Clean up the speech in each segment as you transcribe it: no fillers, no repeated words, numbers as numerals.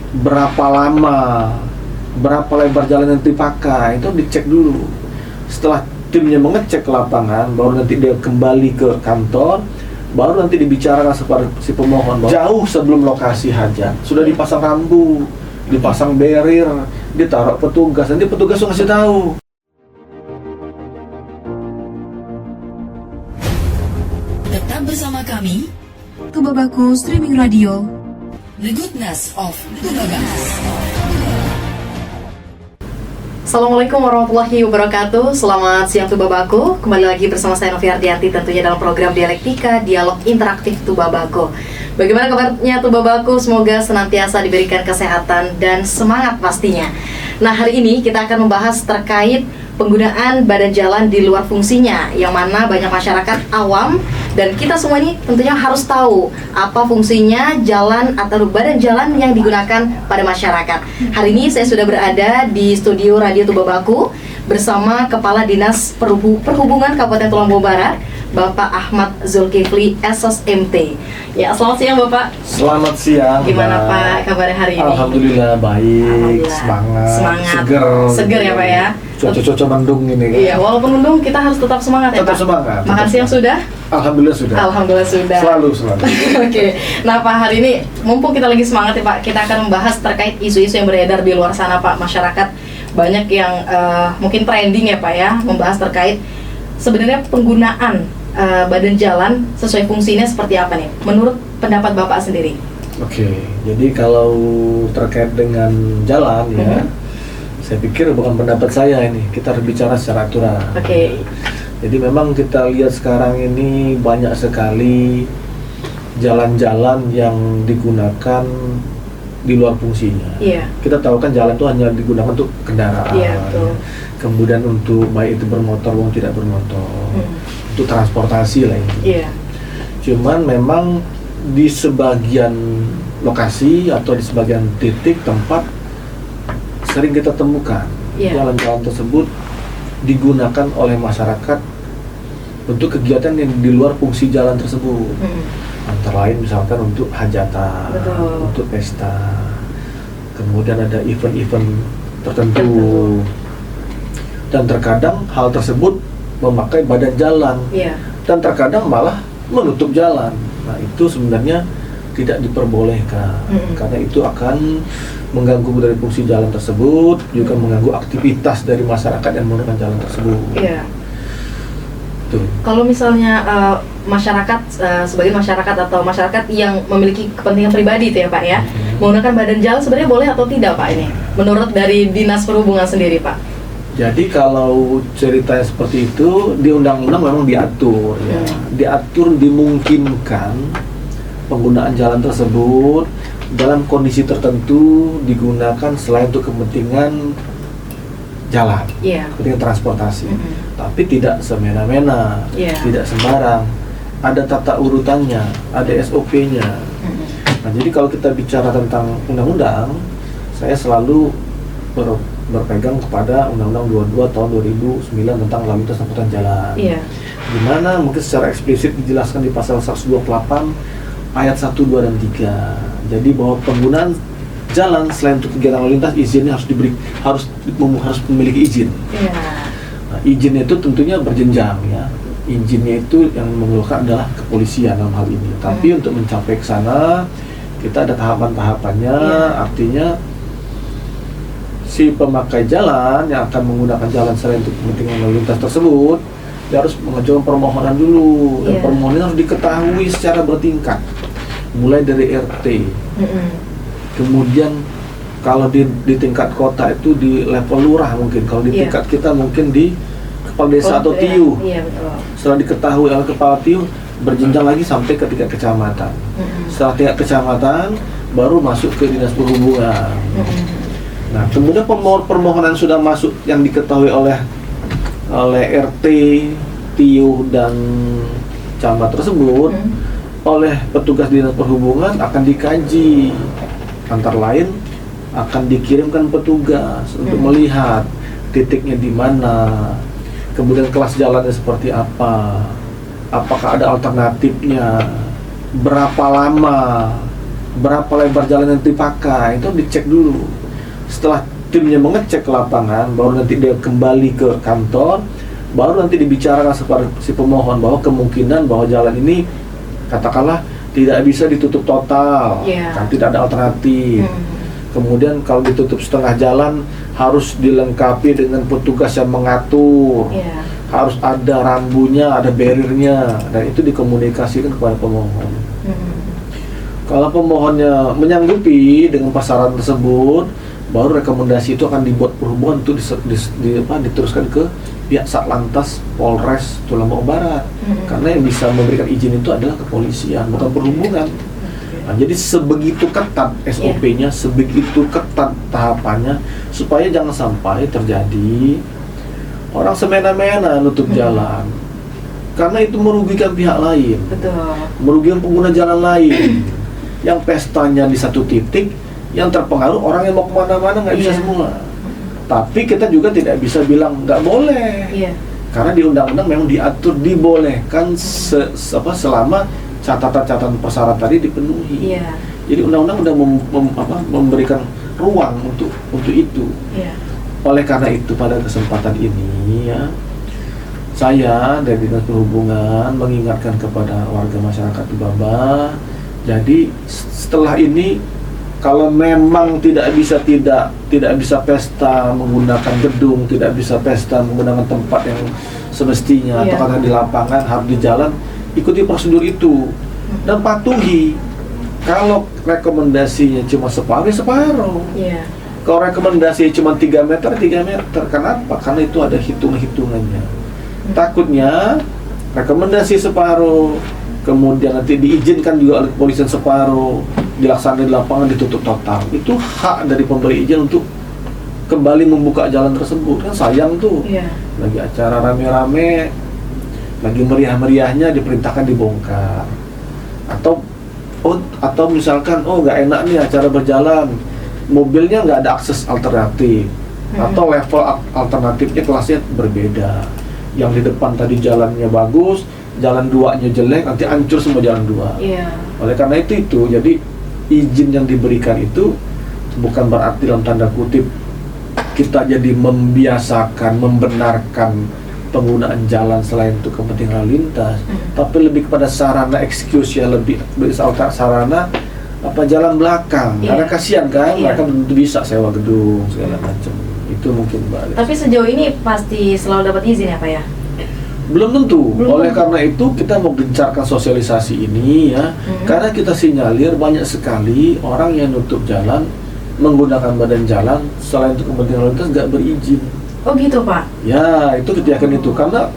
berapa lama, berapa lebar jalan yang dipakai, itu dicek dulu. Setelah timnya mengecek ke lapangan, baru nanti dia kembali ke kantor, baru nanti dibicarakan kepada si pemohon. Jauh sebelum lokasi hajat sudah dipasang rambu, dipasang barrier, ditaruh petugas, nanti petugas ngasih tahu. Tetap bersama kami, Tuba Baku Streaming Radio. The Goodness of Tubagus. Assalamualaikum warahmatullahi wabarakatuh. Selamat siang Tuba Baku. Kembali lagi bersama saya Novi Ardianti, tentunya dalam program Dialektika Dialog Interaktif Tuba Baku. Bagaimana kabarnya Tuba Baku? Semoga senantiasa diberikan kesehatan dan semangat pastinya. Nah, hari ini kita akan membahas terkait penggunaan badan jalan di luar fungsinya, yang mana banyak masyarakat awam dan kita semua ini tentunya harus tahu apa fungsinya jalan atau badan jalan yang digunakan pada masyarakat. Hari ini saya sudah berada di studio Radio Tuba Baku bersama Kepala Dinas Perhubungan Kabupaten Tulang Bawang Barat, Bapak Ahmad Zulkifli SSMT. Ya, selamat siang Bapak. Selamat siang. Gimana Pak kabarnya hari ini? Alhamdulillah baik, Alhamdulillah. semangat, Seger ya Pak ya. Cuaca mendung ini kan. Iya, walaupun mendung kita harus tetap semangat ya Tetap Pak. semangat. Makan siang sudah? Alhamdulillah sudah. Alhamdulillah sudah. Selalu. Oke. Nah Pak, hari ini mumpung kita lagi semangat ya Pak, kita akan membahas terkait isu-isu yang beredar di luar sana Pak. Masyarakat banyak yang mungkin trending ya Pak ya, membahas terkait sebenarnya penggunaan badan jalan sesuai fungsinya seperti apa nih menurut pendapat Bapak sendiri? Oke, jadi kalau terkait dengan jalan ya, saya pikir bukan pendapat saya ini, kita harus bicara secara aturan. Oke. Jadi memang kita lihat sekarang ini banyak sekali jalan-jalan yang digunakan di luar fungsinya. Iya. Kita tahu kan jalan itu hanya digunakan untuk kendaraan. Iya, betul. Kemudian untuk baik itu bermotor maupun tidak bermotor, untuk transportasi lah ini. Iya. Cuman memang di sebagian lokasi atau di sebagian titik tempat sering kita temukan jalan-jalan tersebut digunakan oleh masyarakat untuk kegiatan yang di luar fungsi jalan tersebut. Antara lain misalkan untuk hajatan, Betul. untuk pesta, kemudian ada event-event tertentu. Dan terkadang hal tersebut memakai badan jalan, dan terkadang malah menutup jalan. Nah itu sebenarnya tidak diperbolehkan, karena itu akan mengganggu dari fungsi jalan tersebut, juga mengganggu aktivitas dari masyarakat yang menggunakan jalan tersebut. Iya. Tuh. Kalau misalnya masyarakat sebagai masyarakat atau masyarakat yang memiliki kepentingan pribadi itu ya Pak ya, menggunakan badan jalan sebenarnya boleh atau tidak Pak ini? Menurut dari Dinas Perhubungan sendiri Pak? Jadi kalau ceritanya seperti itu di undang-undang memang diatur ya, diatur dimungkinkan penggunaan jalan tersebut dalam kondisi tertentu digunakan selain untuk kepentingan jalan, kepentingan transportasi, tapi tidak semena-mena, tidak sembarang. Ada tata urutannya, ada SOP-nya. Nah, jadi kalau kita bicara tentang undang-undang, saya selalu berpegang kepada Undang-Undang 22 tahun 2009 tentang lalu lintas angkutan jalan. Di mana mungkin secara eksplisit dijelaskan di pasal 128 ayat 1, 2, dan 3. Jadi bahwa penggunaan jalan selain untuk kegiatan lalu lintas, izinnya harus memiliki izin. Nah, izin itu tentunya berjenjang ya. Izinnya itu yang mengeluarkan adalah kepolisian dalam hal ini. Tapi untuk mencapai ke sana kita ada tahapan-tahapannya. Artinya si pemakai jalan yang akan menggunakan jalan selain untuk kepentingan lalu lintas tersebut, dia harus mengajukan permohonan dulu. Dan permohonan harus diketahui secara bertingkat, mulai dari RT. Kemudian kalau di tingkat kota itu di level lurah mungkin, kalau di tingkat kita mungkin di kepala desa atau TIU. Setelah diketahui oleh kepala TIU, berjenjang lagi sampai ke tingkat kecamatan. Setelah tingkat kecamatan baru masuk ke Dinas Perhubungan. Nah, kemudian permohonan sudah masuk yang diketahui oleh RT, TIU, dan camat tersebut, oleh petugas Dinas Perhubungan akan dikaji. Antara lain akan dikirimkan petugas untuk melihat titiknya di mana, kemudian kelas jalannya seperti apa, apakah ada alternatifnya, berapa lama, berapa lebar jalan yang dipakai, itu dicek dulu. Setelah timnya mengecek ke lapangan, baru nanti dia kembali ke kantor, baru nanti dibicarakan kepada si pemohon bahwa kemungkinan bahwa jalan ini katakanlah tidak bisa ditutup total, kan tidak ada alternatif. Kemudian kalau ditutup setengah jalan harus dilengkapi dengan petugas yang mengatur, harus ada rambunya, ada barriernya, dan itu dikomunikasikan kepada pemohon. Kalau pemohonnya menyanggupi dengan pasaran tersebut, baru rekomendasi itu akan dibuat perhubungan untuk diteruskan ke pihak Satlantas Polres Tulungagung Barat. Karena yang bisa memberikan izin itu adalah kepolisian, bukan perhubungan. Nah, jadi sebegitu ketat SOP-nya, sebegitu ketat tahapannya, supaya jangan sampai terjadi orang semena-mena nutup jalan. Karena itu merugikan pihak lain, merugikan pengguna jalan lain. Yang pestanya di satu titik, yang terpengaruh orang yang mau kemana-mana nggak bisa semua. Tapi kita juga tidak bisa bilang nggak boleh, karena di undang-undang memang diatur dibolehkan selama catatan-catatan persyarat tadi dipenuhi. Jadi undang-undang sudah memberikan ruang untuk itu. Oleh karena itu pada kesempatan ini ya, saya dari Dinas Perhubungan mengingatkan kepada warga masyarakat Tubaba. Jadi setelah ini kalau memang tidak bisa pesta menggunakan gedung, tidak bisa pesta menggunakan tempat yang semestinya, atau karena di lapangan, harus di jalan, ikuti prosedur itu dan patuhi. Kalau rekomendasinya cuma separuh. Kalau rekomendasi cuma 3 meter, 3 meter. Kenapa? Karena itu ada hitung-hitungannya. Takutnya rekomendasi separuh, kemudian nanti diizinkan juga oleh kepolisian separuh, dilaksanakan di lapangan ditutup total. Itu hak dari pemberi izin untuk kembali membuka jalan tersebut. Kan sayang tuh. Lagi acara rame-rame, lagi meriah-meriahnya diperintahkan dibongkar. Atau misalkan nggak enak nih acara berjalan, mobilnya nggak ada akses alternatif, atau level alternatifnya kelasnya berbeda. Yang di depan tadi jalannya bagus, jalan 2-nya jelek, nanti hancur semua jalan 2. Oleh karena itu jadi izin yang diberikan itu bukan berarti dalam tanda kutip kita jadi membiasakan, membenarkan penggunaan jalan selain untuk kepentingan lalu lintas, tapi lebih kepada sarana excuse ya, lebih sarana jalan belakang. Karena kasihan kan, mereka tentu bisa sewa gedung segala macam. Itu mungkin Mbak. Tapi sejauh ini pasti selalu dapat izin ya Pak ya? Belum tentu. Oleh karena itu kita mau gencarkan sosialisasi ini ya, karena kita sinyalir banyak sekali orang yang nutup jalan menggunakan badan jalan selain untuk kepentingan lalu lintas nggak berizin. Oh gitu Pak? Ya, itu kita yakin itu, karena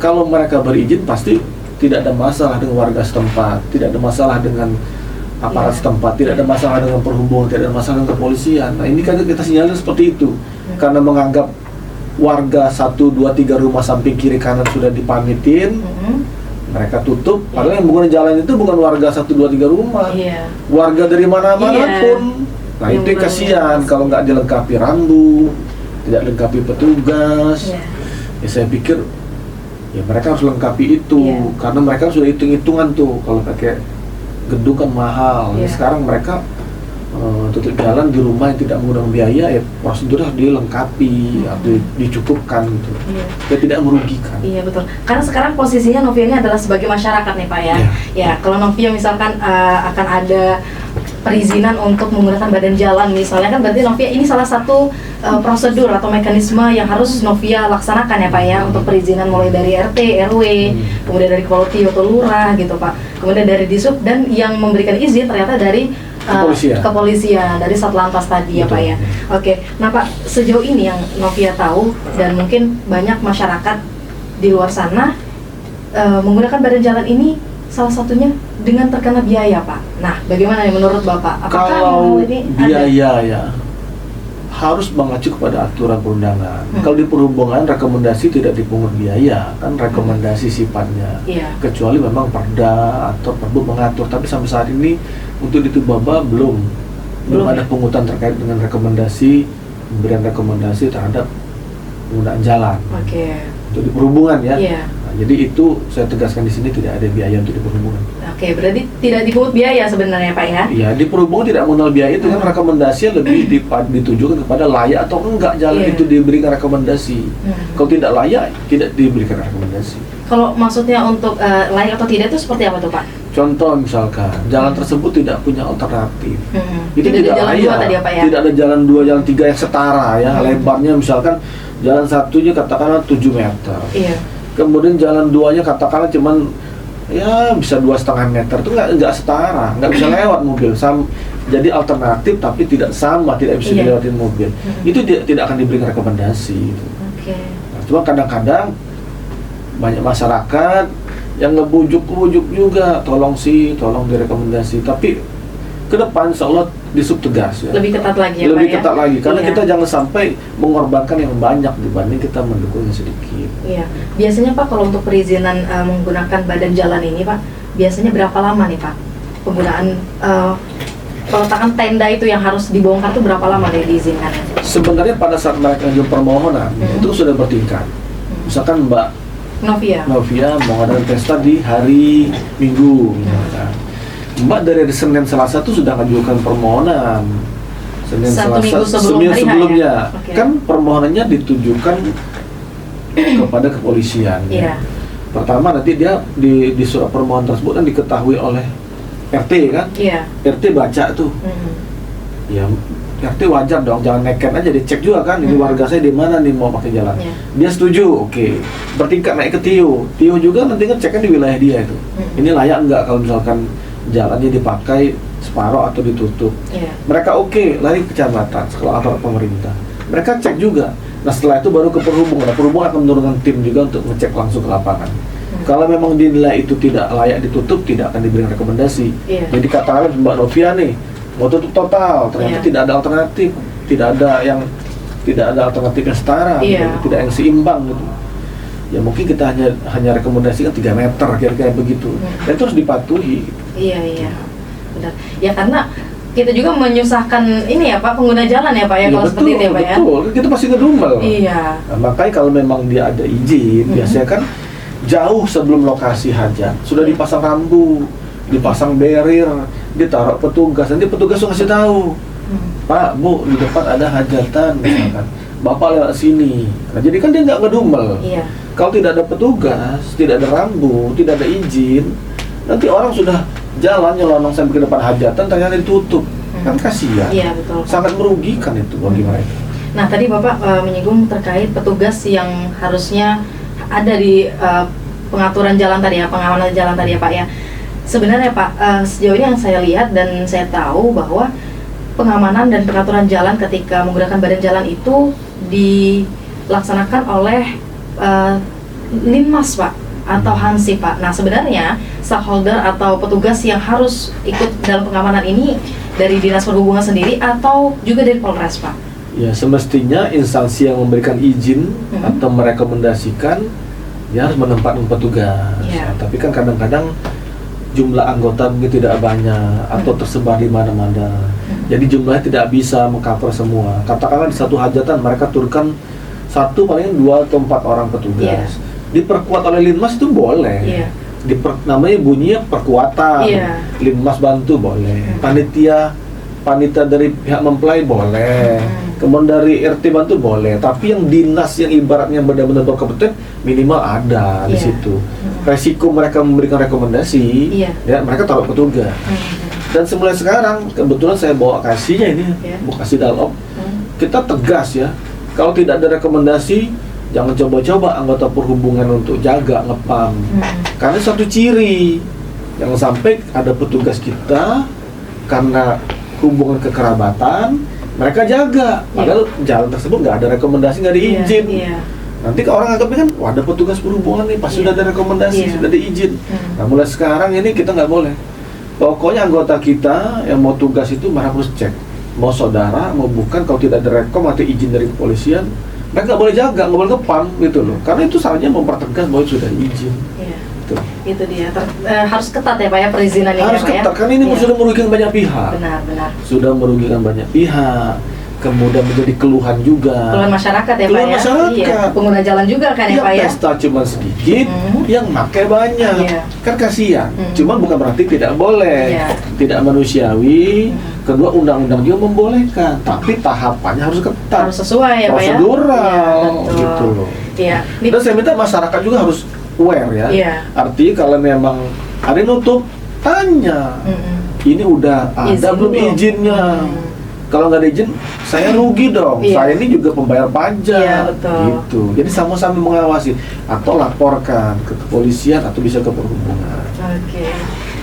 kalau mereka berizin pasti tidak ada masalah dengan warga setempat, tidak ada masalah dengan aparat setempat, tidak ada masalah dengan perhubungan, tidak ada masalah dengan kepolisian. Nah ini kan kita sinyalir seperti itu, karena menganggap warga 1, 2, 3 rumah samping kiri kanan sudah dipamitin, mereka tutup, padahal yang menggunakan jalan itu bukan warga 1, 2, 3 rumah, warga dari mana-mana pun. Nah itu kasihan kalau nggak dilengkapi rambu, tidak lengkapi petugas. Ya saya pikir ya mereka harus lengkapi itu, karena mereka sudah hitung-hitungan tuh kalau pakai gedung kan mahal. Ya, sekarang mereka tutup jalan di rumah yang tidak menggunakan biaya, ya prosedur harus dilengkapi, harus dicukupkan gitu, supaya tidak merugikan. Iya betul. Karena sekarang posisinya Novia ini adalah sebagai masyarakat nih Pak ya. Ya kalau Novia misalkan akan ada perizinan untuk menggunakan badan jalan misalnya, kan berarti Novia ini salah satu prosedur atau mekanisme yang harus Novia laksanakan ya Pak ya, untuk perizinan mulai dari RT, RW, kemudian dari Kepala atau Lurah gitu Pak, kemudian dari Disub, dan yang memberikan izin ternyata dari kepolisian dari Satlantas tadi. Betul. Ya Pak ya. Oke, nah Pak, sejauh ini yang Novia tahu dan mungkin banyak masyarakat di luar sana menggunakan badan jalan ini salah satunya dengan terkena biaya Pak. Nah, bagaimana nih menurut Bapak? Apakah kalau ini biaya ya harus mengacu kepada aturan perundangan. Kalau di perhubungan rekomendasi tidak dipungut biaya, kan rekomendasi sifatnya. Kecuali memang Perda atau Perbu mengatur. Tapi sampai saat ini untuk di Tubaba belum ada pungutan terkait dengan rekomendasi, pemberian rekomendasi terhadap penggunaan jalan. Untuk di perhubungan ya. Nah, jadi itu saya tegaskan di sini tidak ada biaya untuk di perhubungan. Oke, berarti tidak dipungut biaya sebenarnya Pak ya? Ya, di perhubungan tidak mengenal biaya itu kan rekomendasi lebih ditujukan kepada layak atau enggak jalan Iya. itu diberikan rekomendasi. Kalau tidak layak, tidak diberikan rekomendasi. Kalau maksudnya untuk layak atau tidak itu seperti apa tuh Pak? Contoh misalkan jalan tersebut tidak punya alternatif. Itu Tidak ada tidak jalan layak. dua tadi ya, Pak, ya? Tidak ada jalan 2, jalan 3 yang setara ya. Lebarnya misalkan jalan satunya katakanlah 7 meter. Iya. Kemudian jalan 2-nya katakanlah cuman ya bisa 2,5 meter, itu nggak setara, nggak bisa lewat mobil. Jadi alternatif tapi tidak sama, tidak bisa Iya. dilewatin mobil. Itu tidak akan diberikan rekomendasi. Oke. Nah, cuma kadang-kadang banyak masyarakat yang ngebujuk juga, tolong direkomendasi. Tapi ke depan insya Allah disub tegas ya. Lebih ketat lagi ya Lebih Pak ketat ya? lagi, karena Iya. kita jangan sampai mengorbankan yang banyak dibanding kita mendukung yang sedikit. Iya. Biasanya Pak kalau untuk perizinan menggunakan badan jalan ini Pak, biasanya berapa lama nih Pak? Penggunaan peletakan tenda itu yang harus dibongkar itu berapa lama dari diizinkan? Sebenarnya pada saat mereka mengajukan permohonan itu sudah bertingkat. Misalkan Mbak Novia mau ada pesta di hari Minggu, misalkan. Mbak dari Senin Selasa tuh sudah mengajukan permohonan. Senin Satu minggu Selasa sebelum hari H, sebelumnya ya? Oke. kan permohonannya ditujukan kepada kepolisian. Iya. Pertama nanti dia di surat permohonan tersebut kan diketahui oleh RT kan. Iya. RT baca tuh. Ya RT wajar dong, jangan neken aja, dicek juga kan, ini warga saya di mana nih mau pakai jalan. Iya. Dia setuju, oke. Bertingkat naik ke TIO. TIO juga nanti ngeceknya di wilayah dia itu. Ini layak enggak kalau misalkan jalannya dipakai separuh atau ditutup. Iya. Mereka oke, lari ke kecamatan, sekolah aparat pemerintah. Mereka cek juga. Nah setelah itu baru ke perhubungan. Nah, perhubungan akan menurunkan tim juga untuk ngecek langsung ke lapangan. Kalau memang dinilai itu tidak layak ditutup, tidak akan diberikan rekomendasi. Iya. Jadi katakanlah Mbak Novia nih mau tutup total, ternyata Iya. tidak ada alternatif, tidak ada alternatif yang setara, Iya. gitu, tidak yang seimbang gitu. Ya mungkin kita hanya rekomendasikan 3 meter kira-kira begitu. Dan itu harus dipatuhi. Iya. Benar. Ya karena kita juga menyusahkan ini ya Pak, pengguna jalan ya Pak ya, kalau seperti itu ya Pak ya. Betul, kita pasti ngedumel. Iya. Nah, makanya kalau memang dia ada izin, biasanya kan jauh sebelum lokasi hajat sudah dipasang rambu, dipasang barrier, ditaruh petugas. Nanti petugas tuh ngasih tahu, Pak, Bu, di depan ada hajatan misalkan, Bapak lewat sini. Nah, jadi kan dia nggak ngedumel. Iya. Kalau tidak ada petugas, tidak ada rambu, tidak ada izin, nanti orang sudah jalan nyelonong sampai ke depan hajatan, ternyata ditutup. Kan kasihan. Iya betul. Sangat merugikan itu bagi mereka. Nah tadi Bapak menyinggung terkait petugas yang harusnya ada di pengaturan jalan tadi ya, pengamanan jalan tadi ya Pak ya. Sebenarnya Pak, sejauh ini yang saya lihat dan saya tahu bahwa pengamanan dan pengaturan jalan ketika menggunakan badan jalan itu dilaksanakan oleh Linmas Pak atau Hansi Pak. Nah sebenarnya stakeholder atau petugas yang harus ikut dalam pengamanan ini dari Dinas Perhubungan sendiri atau juga dari Polres Pak? Ya semestinya instansi yang memberikan izin atau merekomendasikan ya harus menempatkan petugas. Iya. Nah, tapi kan kadang-kadang jumlah anggota mungkin tidak banyak atau tersebar di mana-mana. Jadi jumlahnya tidak bisa mengcover semua. Katakanlah di satu hajatan mereka turunkan satu paling 2 atau 4 orang petugas. Diperkuat oleh Linmas itu boleh. Iya. Namanya bunyinya perkuatan. Iya. Linmas bantu boleh. Panitia dari pihak mempelai boleh. Kemudian dari RT bantu boleh. Tapi yang dinas yang ibaratnya benar-benar berkompeten minimal ada di Iya. situ. Resiko mereka memberikan rekomendasi, Iya. ya mereka taruh petugas. Dan semulai sekarang kebetulan saya bawa kasihnya ini, Iya. kasih Dalop. Kita tegas ya. Kalau tidak ada rekomendasi, jangan coba-coba anggota perhubungan untuk jaga ngepam. Karena satu ciri, jangan sampai ada petugas kita karena hubungan kekerabatan mereka jaga, padahal jalan tersebut nggak ada rekomendasi, nggak ada izin. Iya. Nanti ke orang anggapnya kan, wah ada petugas perhubungan nih, pas sudah ada rekomendasi, sudah ada izin. Nah mulai sekarang ini kita nggak boleh. Pokoknya anggota kita yang mau tugas itu harus cek, mau saudara, mau bukan, kalau tidak ada rekom atau izin dari kepolisian, mereka nggak boleh jaga, nggak boleh ngepam gitu loh. Karena itu salahnya mempertegas bahwa sudah izin. Iya. Tuh. Itu dia. Harus ketat ya Pak ya perizinan ini Harus ya Pak ya. ketat, karena ini Iya. sudah merugikan banyak pihak. Benar. Sudah merugikan banyak pihak. kemudian menjadi keluhan juga. Keluhan masyarakat ya Keluhan Pak ya? masyarakat. Iya. Pengguna jalan juga kan ya Yang Pak ya? pesta cuma sedikit, Hmm. yang pakai banyak. Iya. Kan kasihan. Hmm. Cuman bukan berarti tidak boleh, Iya. tidak manusiawi. Kedua, undang-undang juga membolehkan, tapi tahapannya harus ketat, Harus sesuai ya Pak ya? prosedural, Iya, betul. gitu loh. Iya. Ini- Dan saya minta masyarakat juga harus aware ya. Iya. Artinya kalau memang ada yang nutup, tanya. Mm-mm. Ini udah ada Izin belum belum? izinnya? Kalau nggak ada izin, saya rugi dong. Iya. Saya ini juga pembayar pajak. Iya, betul. Gitu. Jadi sama-sama mengawasi atau laporkan ke kepolisian atau bisa ke perhubungan. Oke.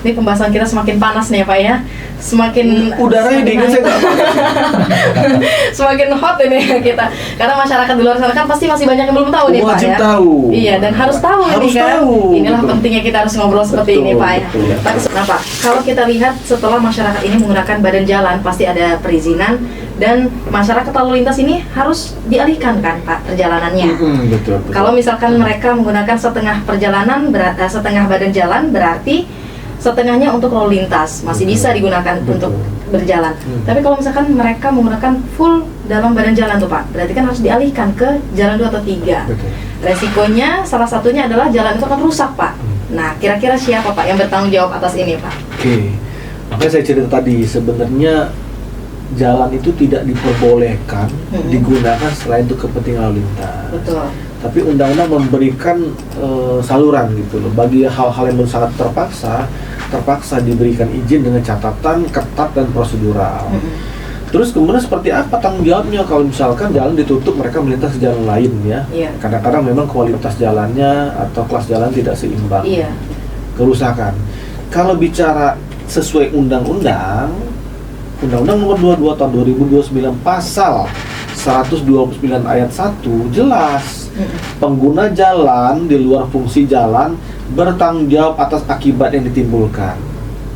Ini pembahasan kita semakin panas nih ya Pak ya. Semakin Udaranya semakin dingin, saya nggak panas. semakin hot ini kita. Karena masyarakat di luar sana kan pasti masih banyak yang belum tahu nih Pak Wajib ya. tahu. Iya, dan harus tahu Harus ini kan. tahu, Inilah betul. pentingnya kita harus ngobrol seperti Betul, ini Pak ya. betul. Tapi kenapa? Kalau kita lihat setelah masyarakat ini menggunakan badan jalan pasti ada perizinan dan masyarakat lalu lintas ini harus dialihkan kan Pak perjalanannya. Betul, betul. Kalau misalkan mereka menggunakan setengah perjalanan, setengah badan jalan, berarti setengahnya untuk lalu lintas masih bisa digunakan Betul. untuk berjalan. Hmm. Tapi kalau misalkan mereka menggunakan full dalam badan jalan tuh Pak, berarti kan harus dialihkan ke jalan 2 atau 3. Betul. Resikonya salah satunya adalah jalan itu akan rusak Pak. Nah, kira-kira siapa Pak yang bertanggung jawab atas ini Pak? Oke, makanya saya cerita tadi sebenarnya jalan itu tidak diperbolehkan digunakan selain untuk kepentingan lalu lintas. Betul. Tapi undang-undang memberikan saluran gitu loh. Bagi hal-hal yang sangat terpaksa diberikan izin dengan catatan ketat dan prosedural. Terus kemudian seperti apa tanggung jawabnya kalau misalkan jalan ditutup mereka melintas ke jalan lain ya? Iya. Kadang-kadang memang kualitas jalannya atau kelas jalan tidak seimbang. Iya. Kerusakan. Kalau bicara sesuai undang-undang nomor 22 tahun 2029 pasal 129 ayat 1 jelas pengguna jalan di luar fungsi jalan bertanggung jawab atas akibat yang ditimbulkan.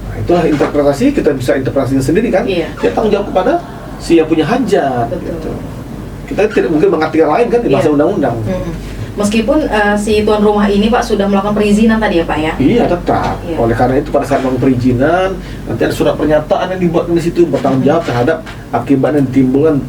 Nah, itulah interpretasi, kita bisa interpretasinya sendiri kan? Iya. Dia tanggung jawab kepada si yang punya hajat. Betul. Gitu. Kita tidak mungkin mengartikan lain kan di bahasa Iya. undang-undang. Meskipun si tuan rumah ini Pak sudah melakukan perizinan tadi ya Pak ya? Iya tetap. Iya. Oleh karena itu pada saat melakukan perizinan nanti ada surat pernyataan yang dibuat di situ bertanggung jawab terhadap akibat yang ditimbulkan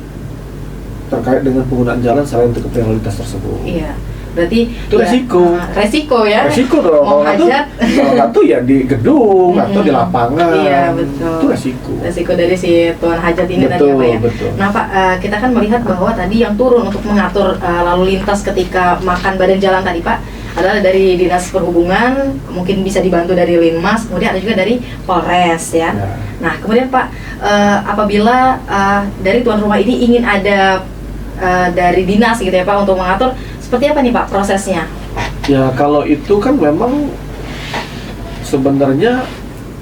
terkait dengan penggunaan jalan selain untuk kepentingan lalu lintas tersebut. Iya. Berarti Itu resiko. resiko ya. Resiko dong. Mau hajat. Kalau nggak tuh ya di gedung atau di lapangan. Iya, betul. Itu resiko. Resiko dari si tuan hajat ini tadi ya Betul, Pak ya. betul. Nah Pak, kita kan melihat bahwa tadi yang turun untuk mengatur lalu lintas ketika makan badan jalan tadi Pak adalah dari Dinas Perhubungan, mungkin bisa dibantu dari Linmas, kemudian ada juga dari Polres ya. Ya. Nah kemudian Pak, apabila dari tuan rumah ini ingin ada dari dinas gitu ya Pak untuk mengatur, seperti apa nih Pak prosesnya? Ya kalau itu kan memang sebenarnya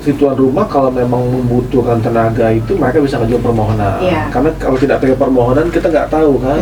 si tuan rumah kalau memang membutuhkan tenaga itu mereka bisa ngajukan permohonan. Iya. Karena kalau tidak ada permohonan kita nggak tahu kan.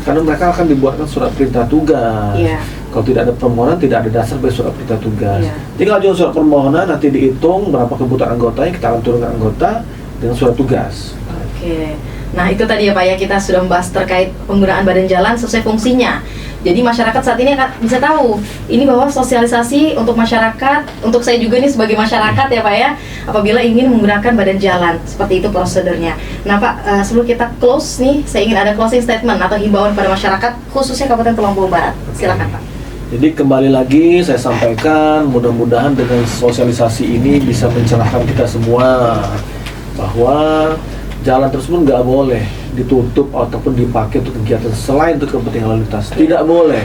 Karena mereka akan dibuatkan surat perintah tugas. Iya. Kalau tidak ada permohonan tidak ada dasar bagi surat perintah tugas. Iya. Tinggal ajukan surat permohonan nanti dihitung berapa kebutuhan anggotanya kita akan turunkan anggota dengan surat tugas. Oke. Nah itu tadi ya Pak ya, kita sudah membahas terkait penggunaan badan jalan sesuai fungsinya. Jadi masyarakat saat ini akan bisa tahu ini bahwa sosialisasi untuk masyarakat, untuk saya juga nih sebagai masyarakat ya Pak ya, apabila ingin menggunakan badan jalan, seperti itu prosedurnya. Nah Pak, sebelum kita close nih, saya ingin ada closing statement atau himbauan pada masyarakat khususnya Kabupaten Tulang Bawang Barat. Silakan Pak. Jadi kembali lagi saya sampaikan mudah-mudahan dengan sosialisasi ini bisa mencerahkan kita semua bahwa jalan tersebut nggak boleh ditutup ataupun dipakai untuk kegiatan selain untuk kepentingan lalu lintas. Tidak boleh.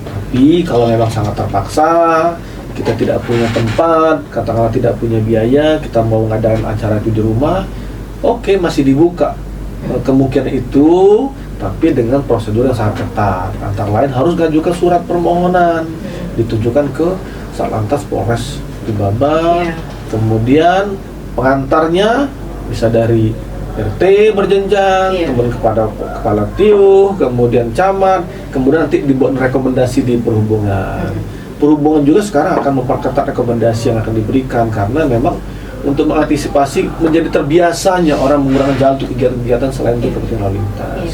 Tapi kalau memang sangat terpaksa, kita tidak punya tempat, katakanlah tidak punya biaya, kita mau mengadakan acara itu di rumah, oke, masih dibuka kemungkinan itu, tapi dengan prosedur yang sangat ketat. Antara lain harus mengajukan surat permohonan, ditujukan ke Satlantas Polres Tubaban, kemudian pengantarnya bisa dari RT berjenjang, kemudian kepada kepala TIU, kemudian camat, kemudian nanti dibuat rekomendasi di perhubungan. Perhubungan juga sekarang akan memperketat rekomendasi yang akan diberikan karena memang untuk mengantisipasi menjadi terbiasanya orang menggunakan jalan untuk kegiatan-kegiatan selain untuk kepentingan lalu lintas.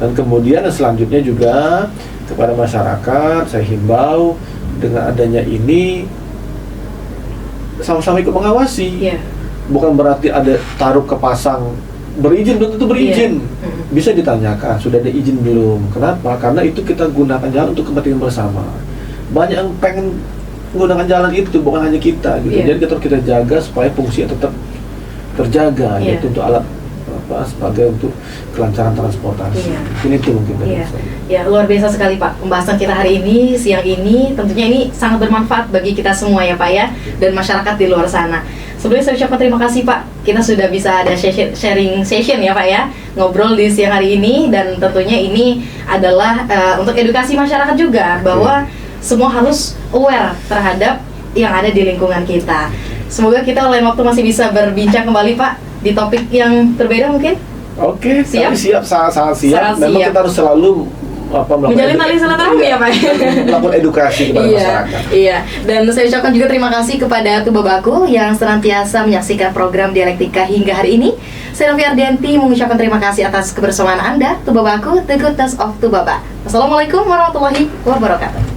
Dan kemudian selanjutnya juga kepada masyarakat saya himbau dengan adanya ini sama-sama ikut mengawasi. Bukan berarti ada taruh kepasang berizin, belum tentu berizin. Iya. Bisa ditanyakan, sudah ada izin belum? Kenapa? Karena itu kita gunakan jalan untuk kepentingan bersama. Banyak yang pengen menggunakan jalan itu, bukan hanya kita gitu. Iya. Jadi kita jaga supaya fungsinya tetap terjaga, Iya. yaitu untuk alat sebagai untuk kelancaran transportasi. Iya. Ini itu mungkin dari Iya. saya. Ya, luar biasa sekali Pak. Pembahasan kita hari ini, siang ini, tentunya ini sangat bermanfaat bagi kita semua ya Pak ya, dan masyarakat di luar sana. Sebelumnya saya ucapkan terima kasih Pak. Kita sudah bisa ada sharing session ya Pak ya, ngobrol di siang hari ini, dan tentunya ini adalah untuk edukasi masyarakat juga bahwa semua harus aware terhadap yang ada di lingkungan kita. Semoga kita lain waktu masih bisa berbincang kembali Pak di topik yang berbeda mungkin. Oke, Siap? kami siap, sangat siap. Sangat Memang siap. kita harus selalu Menjalin tali silaturahmi ya Pak. melakukan edukasi kepada masyarakat. Iya, dan saya ucapkan juga terima kasih kepada Tubabaku yang senantiasa menyaksikan program Dialektika hingga hari ini. Saya Novi Ardianti mengucapkan terima kasih atas kebersamaan Anda, Tubabaku, The Goodness of Tubaba. Wassalamualaikum warahmatullahi wabarakatuh.